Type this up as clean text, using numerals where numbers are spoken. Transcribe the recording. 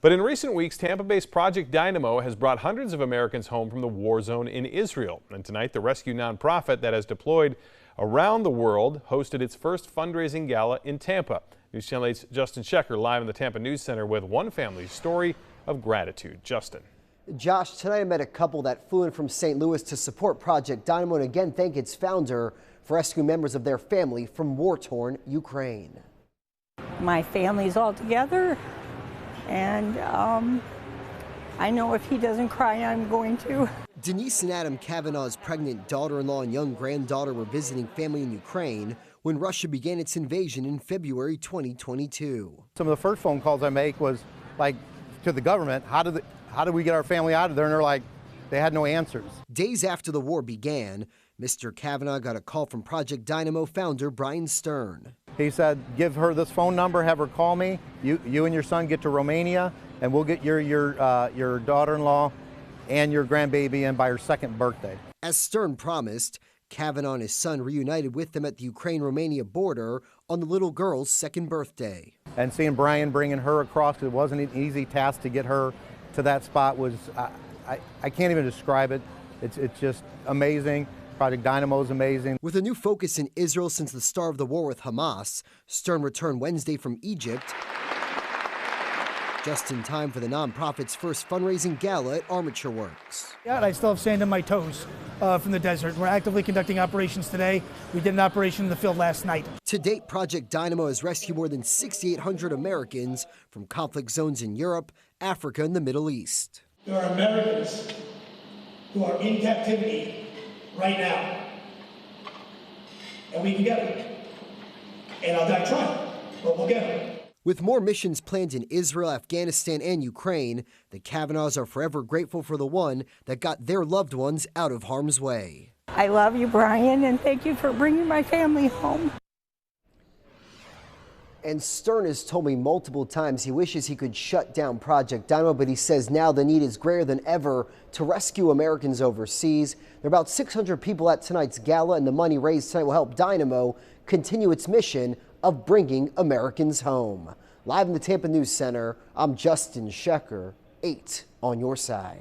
But in recent weeks, Tampa-based Project Dynamo has brought hundreds of Americans home from the war zone in Israel. And tonight, the rescue nonprofit that has deployed around the world hosted its first fundraising gala in Tampa. News Channel 8's Justin Schecker live in the Tampa News Center with one family's story of gratitude. Justin. Josh, tonight I met a couple that flew in from St. Louis to support Project Dynamo and again thank its founder for rescuing members of their family from war-torn Ukraine. My family's all together, and I know if he doesn't cry, I'm going to. Denise and Adam Kavanaugh's pregnant daughter-in-law and young granddaughter were visiting family in Ukraine when Russia began its invasion in February 2022. Some of the first phone calls I make was like to the government, how do we get our family out of there? And they're like, they had no answers. Days after the war began, Mr. Kavanaugh got a call from Project Dynamo founder Brian Stern. He said, give her this phone number, have her call me. You and your son get to Romania, and we'll get your daughter-in-law and your grandbaby in by her second birthday. As Stern promised, Kavanaugh and his son reunited with them at the Ukraine-Romania border on the little girl's second birthday. And seeing Brian bringing her across, because it wasn't an easy task to get her to that spot, was, I can't even describe it. It's just amazing. Project Dynamo is amazing. With a new focus in Israel since the start of the war with Hamas, Stern returned Wednesday from Egypt, just in time for the nonprofit's first fundraising gala at Armature Works. Yeah, I still have sand in my toes from the desert. We're actively conducting operations today. We did an operation in the field last night. To date, Project Dynamo has rescued more than 6,800 Americans from conflict zones in Europe, Africa, and the Middle East. There are Americans who are in captivity right now, and we can get them. And I'll die trying, but we'll get them. With more missions planned in Israel, Afghanistan, and Ukraine, the Kavanaughs are forever grateful for the one that got their loved ones out of harm's way. I love you, Brian, and thank you for bringing my family home. And Stern has told me multiple times he wishes he could shut down Project Dynamo, but he says now the need is greater than ever to rescue Americans overseas. There are about 600 people at tonight's gala, and the money raised tonight will help Dynamo continue its mission of bringing Americans home. Live in the Tampa News Center, I'm Justin Schecker, 8 on your side.